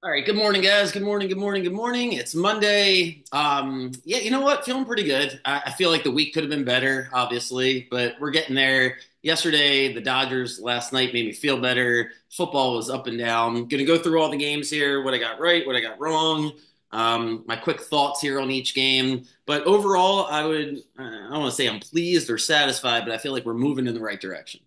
All right, good morning, guys. Good morning, good morning, good morning. It's Monday. Yeah, you know what? Feeling pretty good. I feel like the week could have been better, obviously, but we're getting there. Yesterday, the Dodgers last night made me feel better. Football was up and down. Gonna go through all the games here, what I got right, what I got wrong, my quick thoughts here on each game. But overall, I don't want to say I'm pleased or satisfied, but I feel like we're moving in the right direction.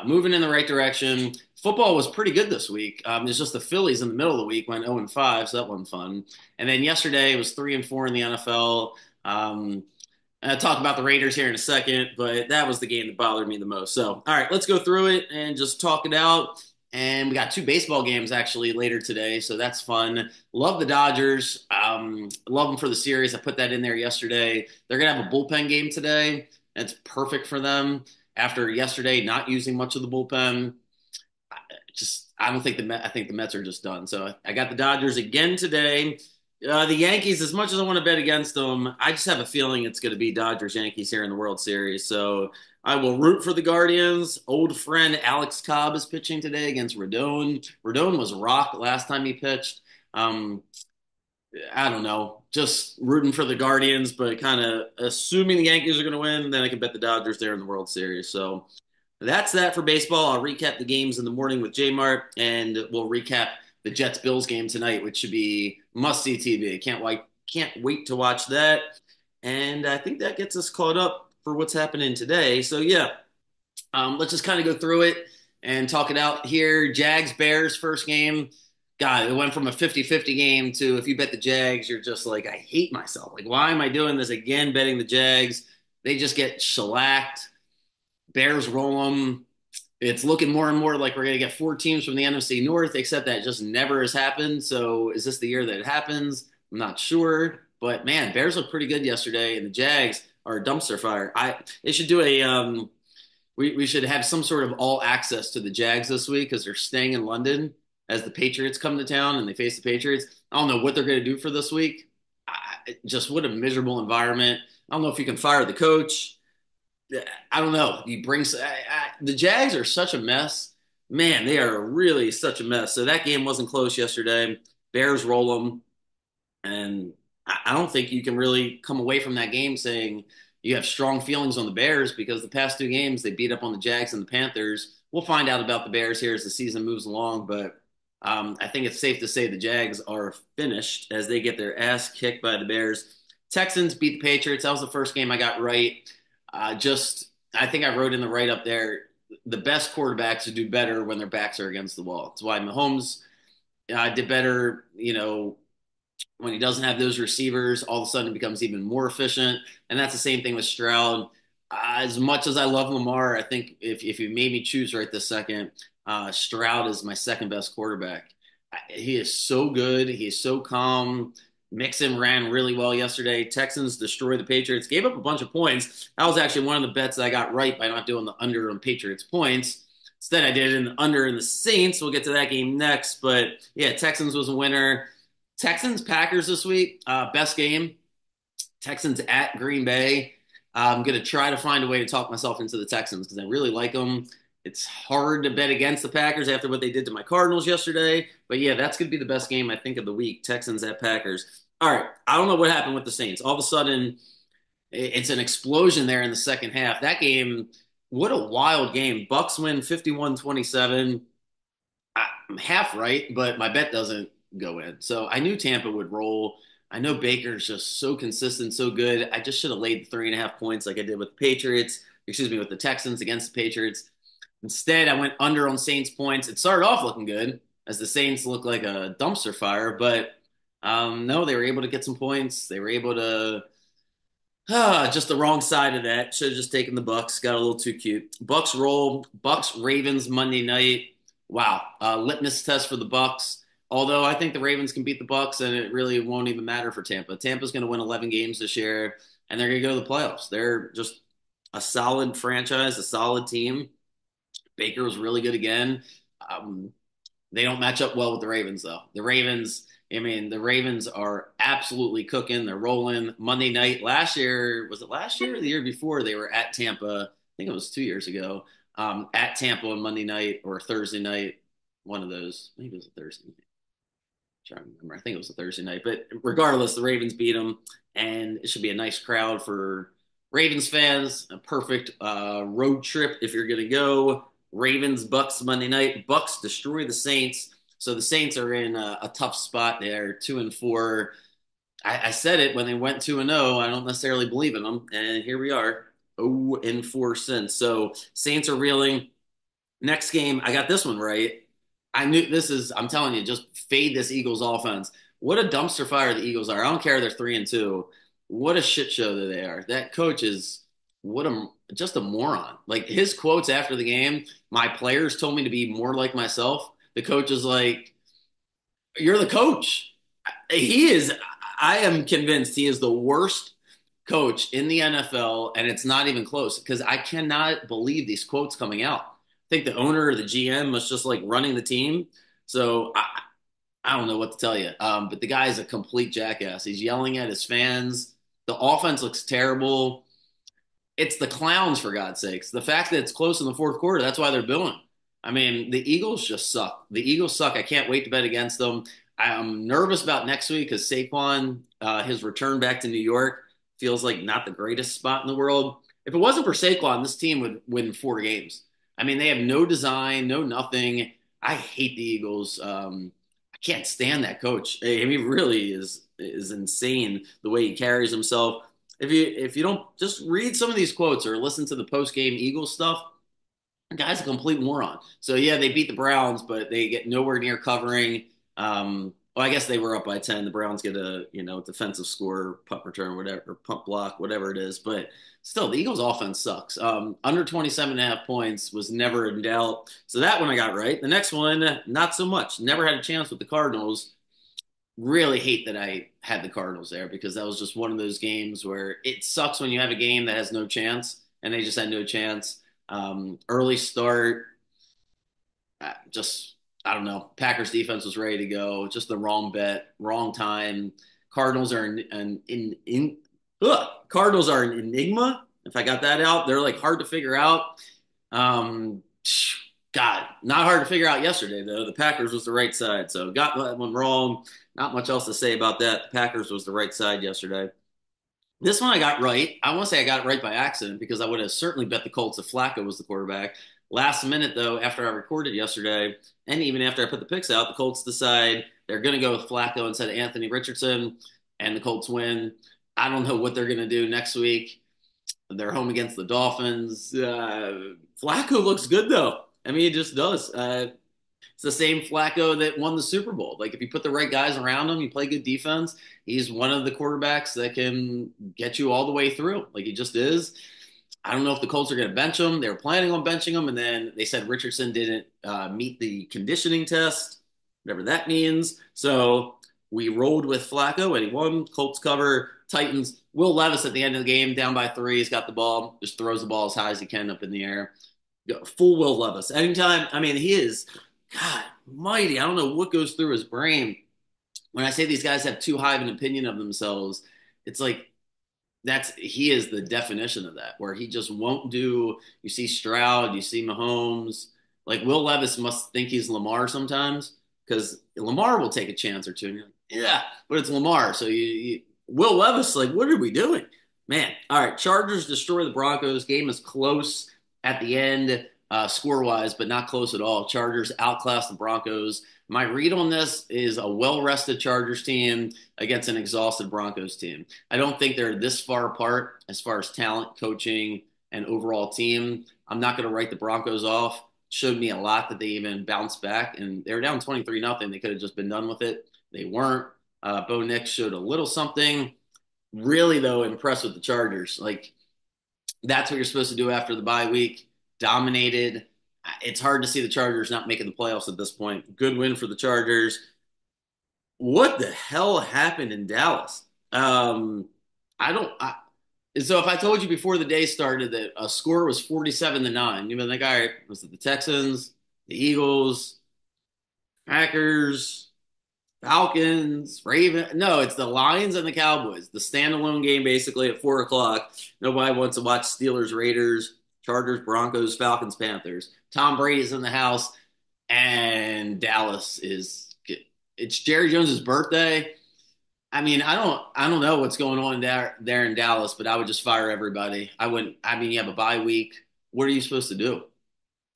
Moving in the right direction. Football was pretty good this week. It's just the Phillies in the middle of the week went 0-5, so that wasn't fun. And then yesterday it was 3-4 in the NFL. I'll talk about the Raiders here in a second, but that was the game that bothered me the most. So, all right, let's go through it and just talk it out. And we got two baseball games actually later today, so that's fun. Love the Dodgers. Love them for the series. I put that in there yesterday. They're gonna have a bullpen game today. That's perfect for them after yesterday not using much of the bullpen. I don't think I think the Mets are just done. So I got the Dodgers again today. The Yankees, as much as I want to bet against them, I just have a feeling it's going to be Dodgers Yankees here in the World Series. So I will root for the Guardians. Old friend Alex Cobb is pitching today against Rodon. Rodon was rocked last time he pitched. Um, I don't know, just rooting for the Guardians, but kind of assuming the Yankees are going to win, then I can bet the Dodgers there in the World Series. So that's that for baseball. I'll recap the games in the morning with J Mart, and we'll recap the Jets Bills game tonight, which should be must see TV. Can't wait to watch that. And I think that gets us caught up for what's happening today. So yeah, let's just kind of go through it and talk it out here. Jags Bears first game. God, it went from a 50-50 game to if you bet the Jags, you're just like, I hate myself. Like, why am I doing this again, betting the Jags? They just get shellacked. Bears roll them. It's looking more and more like we're going to get four teams from the NFC North, except that just never has happened. So is this the year that it happens? I'm not sure. But man, Bears looked pretty good yesterday, and the Jags are a dumpster fire. They should do a we should have some sort of all access to the Jags this week because they're staying in London as the Patriots come to town and they face the Patriots. I don't know what they're going to do for this week. Just what a miserable environment. I don't know if you can fire the coach. I don't know. He brings the Jags are such a mess. Man, they are really such a mess. So that game wasn't close yesterday. Bears roll them, and I don't think you can really come away from that game saying you have strong feelings on the Bears because the past two games they beat up on the Jags and the Panthers. We'll find out about the Bears here as the season moves along, but I think it's safe to say the Jags are finished as they get their ass kicked by the Bears. Texans beat the Patriots. That was the first game I got right. I think I wrote in the write up there the best quarterbacks do better when their backs are against the wall. That's why Mahomes did better, when he doesn't have those receivers, all of a sudden it becomes even more efficient. And that's the same thing with Stroud. As much as I love Lamar, I think if you made me choose right this second, Stroud is my second best quarterback. He is so good. He is so calm. Mixon ran really well yesterday. Texans destroyed the Patriots, gave up a bunch of points. That was actually one of the bets that I got right by not doing the under on Patriots points. Instead, I did it in the under in the Saints. We'll get to that game next. But yeah, Texans was a winner. Texans Packers this week, best game. Texans at Green Bay. I'm going to try to find a way to talk myself into the Texans because I really like them. It's hard to bet against the Packers after what they did to my Cardinals yesterday. But yeah, that's going to be the best game, I think, of the week. Texans at Packers. All right. I don't know what happened with the Saints. All of a sudden, it's an explosion there in the second half. That game, what a wild game. Bucks win 51-27. I'm half right, but my bet doesn't go in. So I knew Tampa would roll. I know Baker's just so consistent, so good. I just should have laid 3.5 points like I did with the Patriots, excuse me, with the Texans against the Patriots. Instead, I went under on Saints points. It started off looking good as the Saints look like a dumpster fire, but no, they were able to get some points. They were able to just the wrong side of that. Should have just taken the Bucks. Got a little too cute. Bucks roll. Bucks Ravens Monday night. Wow, litmus test for the Bucks. Although I think the Ravens can beat the Bucks, and it really won't even matter for Tampa. Tampa's going to win 11 games this year, and they're going to go to the playoffs. They're just a solid franchise, a solid team. Baker was really good again. Um, they don't match up well with the Ravens, though. The Ravens are absolutely cooking. They're rolling. Monday night last year, was it last year or the year before? They were at Tampa. I think it was 2 years ago. At Tampa on Monday night or Thursday night, one of those. Maybe it was a Thursday night. trying to remember. I think it was a Thursday night, but regardless, the Ravens beat them, and it should be a nice crowd for Ravens fans. A perfect road trip if you're going to go. Ravens Bucks Monday night. Bucks destroy the Saints, so the Saints are in a tough spot. They're 2-4. I said it when they went 2-0. I don't necessarily believe in them, and here we are, 0-4 since. So Saints are reeling. Next game, I got this one right. I knew this is. I'm telling you, just fade this Eagles offense. What a dumpster fire the Eagles are. I don't care. They're 3-2. What a shit show that they are. That coach is what a just a moron. Like his quotes after the game. My players told me to be more like myself. The coach is like, "You're the coach." He is. I am convinced he is the worst coach in the NFL, and it's not even close because I cannot believe these quotes coming out. I think the owner or the GM was just like running the team. So I don't know what to tell you. But the guy is a complete jackass. He's yelling at his fans. The offense looks terrible. It's the clowns, for God's sakes. The fact that it's close in the fourth quarter, that's why they're booing. I mean, the Eagles just suck. The Eagles suck. I can't wait to bet against them. I'm nervous about next week because Saquon, his return back to New York, feels like not the greatest spot in the world. If it wasn't for Saquon, this team would win 4 games. I mean, they have no design, no nothing. I hate the Eagles. I can't stand that coach. He really is insane the way he carries himself. If you don't just read some of these quotes or listen to the post game Eagles stuff, the guy's a complete moron. So yeah, they beat the Browns, but they get nowhere near covering. Well, I guess they were up by 10. The Browns get a defensive score, punt return, whatever, or punt block, whatever it is. But still, the Eagles' offense sucks. Under 27.5 points was never in doubt. So that one I got right. The next one, not so much. Never had a chance with the Cardinals. Really hate that I had the Cardinals there because that was just one of those games where it sucks when you have a game that has no chance, and they just had no chance. Early start, just I don't know. Packers defense was ready to go. Just the wrong bet, wrong time. Cardinals are Cardinals are an enigma. If I got that out, they're like hard to figure out. Um, God, not hard to figure out yesterday though. The Packers was the right side, so got that one wrong. Not much else to say about that. The Packers was the right side yesterday. This one I got right. I want to say I got it right by accident because I would have certainly bet the Colts if Flacco was the quarterback. Last minute, though, after I recorded yesterday, and even after I put the picks out, the Colts decide they're going to go with Flacco instead of Anthony Richardson, and the Colts win. I don't know what they're going to do next week. They're home against the Dolphins. Flacco looks good, though. I mean, he just does. It's the same Flacco that won the Super Bowl. Like if you put the right guys around him, you play good defense. He's one of the quarterbacks that can get you all the way through. Like he just is. I don't know if the Colts are going to bench him. They were planning on benching him, and then they said Richardson didn't meet the conditioning test, whatever that means. So we rolled with Flacco, and he won. Colts cover. Titans. Will Levis at the end of the game, down by 3. He's got the ball, just throws the ball as high as he can up in the air. Full Will Levis. Anytime, I mean, he is, God mighty. I don't know what goes through his brain. When I say these guys have too high of an opinion of themselves, it's like he is the definition of that, where he just won't do. You see Stroud, you see Mahomes. Like Will Levis must think he's Lamar sometimes because Lamar will take a chance or two. And you're like, yeah, but it's Lamar. So Will Levis, like, what are we doing? Man, all right. Chargers destroy the Broncos. Game is close at the end, score wise, but not close at all. Chargers outclass the Broncos. My read on this is a well rested Chargers team against an exhausted Broncos team. I don't think they're this far apart as far as talent, coaching, and overall team. I'm not going to write the Broncos off. Showed me a lot that they even bounced back, and they were down 23-0. They could have just been done with it. They weren't. Bo Nix showed a little something. Really, though, impressed with the Chargers. Like, that's what you're supposed to do after the bye week. Dominated. It's hard to see the Chargers not making the playoffs at this point. Good win for the Chargers. What the hell happened in Dallas? I don't. So if I told you before the day started that a score was 47-9, you'd be like, all right, was it the Texans, the Eagles, Packers, Falcons, Ravens? No, it's the Lions and the Cowboys. The standalone game basically at 4 o'clock. Nobody wants to watch Steelers, Raiders, Chargers, Broncos, Falcons, Panthers. Tom Brady's in the house, and Dallas is it's Jerry Jones's birthday. I mean, I don't know what's going on there in Dallas, but I would just fire everybody. I wouldn't. I mean, you have a bye week. What are you supposed to do?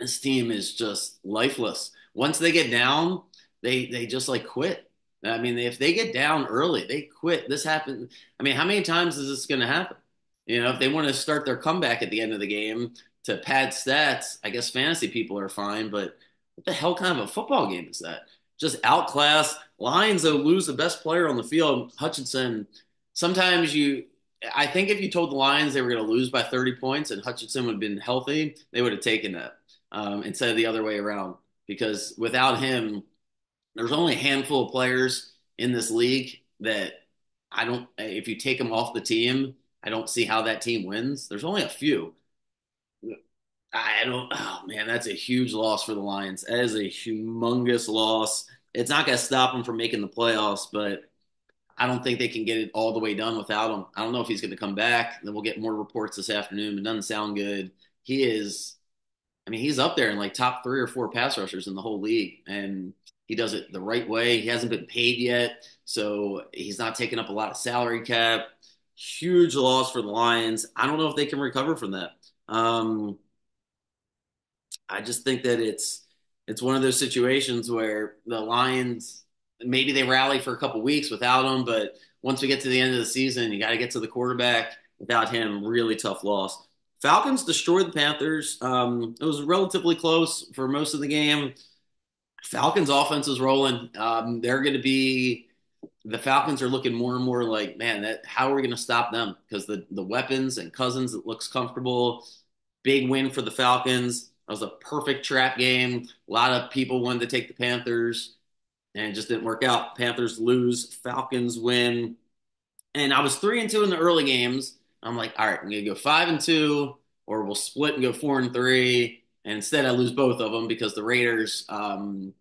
This team is just lifeless. Once they get down, they just like quit. I mean, if they get down early, they quit. This happened. I mean, how many times is this going to happen? If they want to start their comeback at the end of the game to pad stats, I guess fantasy people are fine. But what the hell kind of a football game is that? Just outclass Lions. Though lose the best player on the field, Hutchinson. Sometimes I think if you told the Lions they were going to lose by 30 points and Hutchinson would have been healthy, they would have taken that instead of the other way around. Because without him, there's only a handful of players in this league that I don't. If you take them off the team, I don't see how that team wins. There's only a few. I don't. Oh man, that's a huge loss for the Lions. That is a humongous loss. It's not going to stop them from making the playoffs, but I don't think they can get it all the way done without him. I don't know if he's going to come back. Then we'll get more reports this afternoon. It doesn't sound good. He is. I mean, he's up there in like top 3 or 4 pass rushers in the whole league, and he does it the right way. He hasn't been paid yet, so he's not taking up a lot of salary cap. Huge loss for the Lions. I don't know if they can recover from that. I just think that it's one of those situations where the Lions maybe they rally for a couple weeks without him, but once we get to the end of the season, you got to get to the quarterback. Without him, really tough loss. Falcons destroyed the Panthers. It was relatively close for most of the game. Falcons offense is rolling. They're going to be the Falcons are looking more and more like, man, that how are we going to stop them? Because the weapons and Cousins, it looks comfortable. Big win for the Falcons. That was a perfect trap game. A lot of people wanted to take the Panthers, and it just didn't work out. Panthers lose. Falcons win. And I was 3-2 in the early games. I'm like, all right, I'm gonna go 5-2, or we'll split and go 4-3. And instead, I lose both of them because the Raiders, Antonio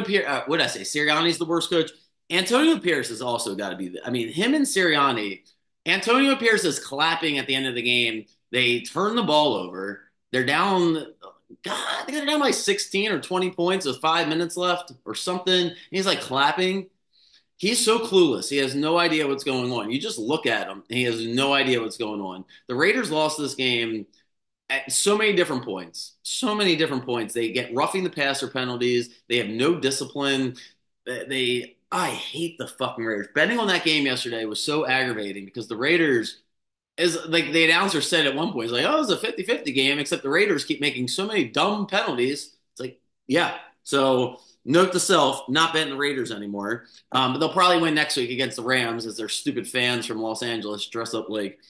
Pierce, what did I say? Sirianni's the worst coach. Antonio Pierce has also got to be. I mean, him and Sirianni. Antonio Pierce is clapping at the end of the game. They turn the ball over. They're down. God, they got down by 16 or 20 points with 5 minutes left or something. He's like clapping. He's so clueless. He has no idea what's going on. You just look at him, and he has no idea what's going on. The Raiders lost this game at so many different points. So many different points. They get roughing the passer penalties. They have no discipline. I hate the fucking Raiders. Betting on that game yesterday was so aggravating because the Raiders is like the announcer said at one point, he's like, oh, it's a 50-50 game, except the Raiders keep making so many dumb penalties. It's like, yeah. So note to self, not betting the Raiders anymore. But they'll probably win next week against the Rams as their stupid fans from Los Angeles dress up like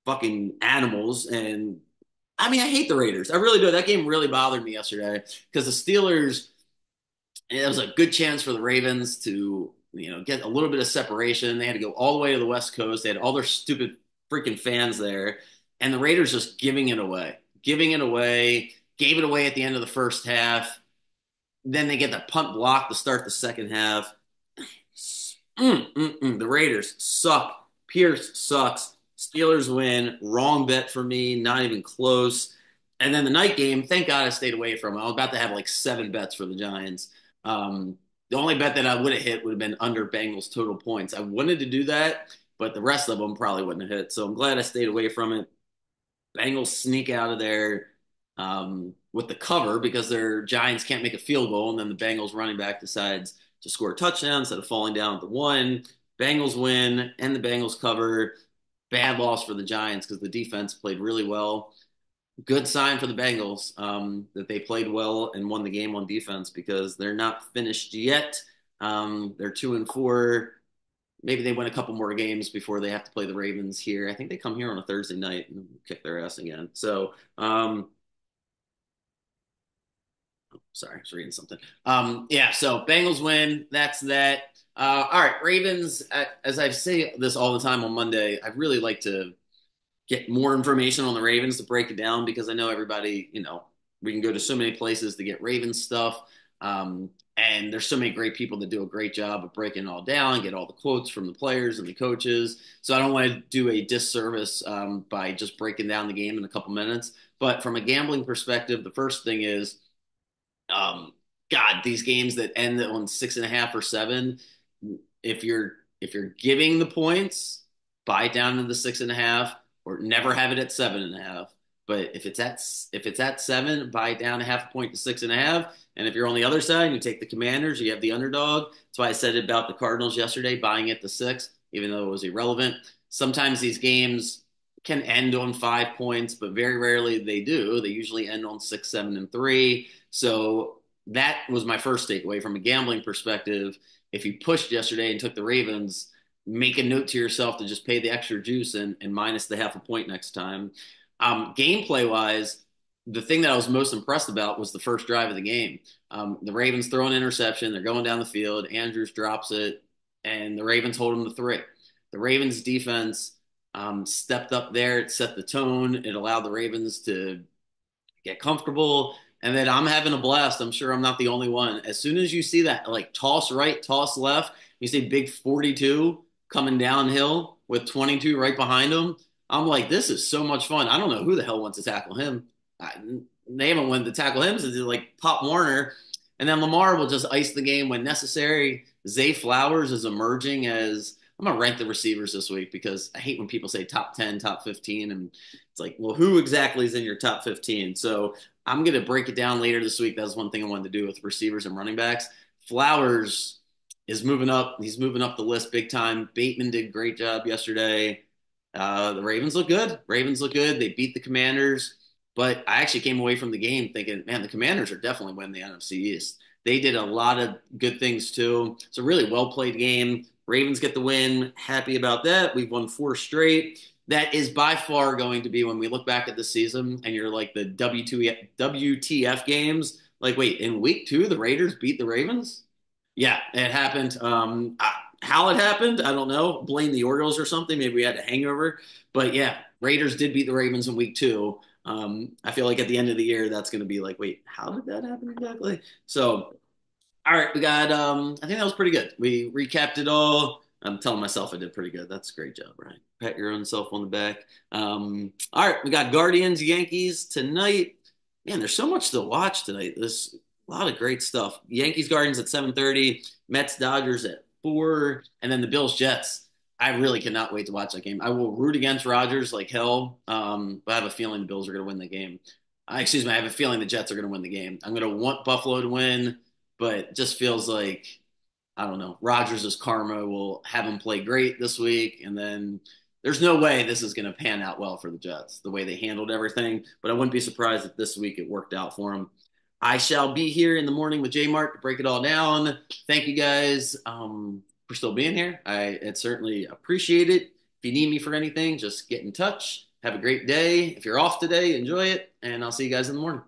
fucking animals. And I mean, I hate the Raiders. I really do. That game really bothered me yesterday because the Steelers, it was a good chance for the Ravens to, get a little bit of separation. They had to go all the way to the West Coast. They had all their stupid freaking fans there. And the Raiders just giving it away, gave it away at the end of the first half. Then they get the punt block to start the second half. The Raiders suck. Pierce sucks. Steelers win. Wrong bet for me. Not even close. And then the night game, thank God I stayed away from it. I was about to have like 7 bets for the Giants. The only bet that I would have hit would have been under Bengals total points. I wanted to do that, but the rest of them probably wouldn't have hit. So I'm glad I stayed away from it. Bengals sneak out of there with the cover because their Giants can't make a field goal, and then the Bengals running back decides to score a touchdown instead of falling down at the one. Bengals win, and the Bengals cover. Bad loss for the Giants because the defense played really well. Good sign for the Bengals that they played well and won the game on defense because they're not finished yet. They're 2-4. Maybe they win a couple more games before they have to play the Ravens here. I think they come here on a Thursday night and kick their ass again. So, sorry, I was reading something. Yeah, so Bengals win. That's that. All right, Ravens. As I say this all the time on Monday, I really like to get more information on the Ravens to break it down because I know everybody, we can go to so many places to get Ravens stuff. And there's so many great people that do a great job of breaking it all down, get all the quotes from the players and the coaches. So I don't want to do a disservice by just breaking down the game in a couple minutes. But from a gambling perspective, the first thing is God, these games that end on 6.5 or 7, if you're giving the points, buy it down to the 6.5, or never have it at 7.5. But if it's at 7, buy it down a half a point to 6.5. And if you're on the other side, you take the Commanders, you have the underdog. That's why I said about the Cardinals yesterday, buying it to 6, even though it was irrelevant. Sometimes these games can end on 5 points, but very rarely they do. They usually end on 6, 7, and 3. So that was my first takeaway from a gambling perspective. If you pushed yesterday and took the Ravens, make a note to yourself to just pay the extra juice and minus the half a point next time. Gameplay wise, the thing that I was most impressed about was the first drive of the game. The Ravens throw an interception, they're going down the field, Andrews drops it, and the Ravens hold them to 3. The Ravens defense stepped up there, it set the tone, it allowed the Ravens to get comfortable. And then I'm having a blast. I'm sure I'm not the only one. As soon as you see that, like toss right, toss left, you see big 42 coming downhill with 22 right behind him. I'm like, this is so much fun. I don't know who the hell wants to tackle him. I, they haven't wanted to tackle him since like Pop Warner. And then Lamar will just ice the game when necessary. Zay Flowers is emerging as I'm gonna rank the receivers this week because I hate when people say top 10, top 15, and it's like, well, who exactly is in your top 15? So I'm gonna break it down later this week. That's one thing I wanted to do with receivers and running backs. Flowers is moving up. He's moving up the list big time. Bateman did a great job yesterday. The Ravens look good. Ravens look good. They beat the Commanders, but I actually came away from the game thinking, man, the Commanders are definitely winning the NFC East. They did a lot of good things too. It's a really well played game. Ravens get the win. Happy about that. We've won 4 straight. That is by far going to be when we look back at the season and you're like the WTF games. Like, wait, in week 2, the Raiders beat the Ravens? Yeah, it happened. How it happened, I don't know. Blame the Orioles or something. Maybe we had a hangover. But yeah, Raiders did beat the Ravens in week 2. I feel like at the end of the year, that's going to be like, wait, how did that happen exactly? So all right, we got I think that was pretty good. We recapped it all. I'm telling myself I did pretty good. That's a great job, Ryan. Pat your own self on the back. All right, we got Guardians, Yankees tonight. Man, there's so much to watch tonight. There's a lot of great stuff. Yankees, Guardians at 7:30, Mets, Dodgers at 4, and then the Bills, Jets. I really cannot wait to watch that game. I will root against Rodgers like hell, but I have a feeling the Bills are going to win the game. Excuse me, I have a feeling the Jets are going to win the game. I'm going to want Buffalo to win, but just feels like I don't know. Rodgers' karma will have him play great this week, and then there's no way this is going to pan out well for the Jets the way they handled everything. But I wouldn't be surprised if this week it worked out for them. I shall be here in the morning with J Mark to break it all down. Thank you guys for still being here. I certainly appreciate it. If you need me for anything, just get in touch. Have a great day. If you're off today, enjoy it, and I'll see you guys in the morning.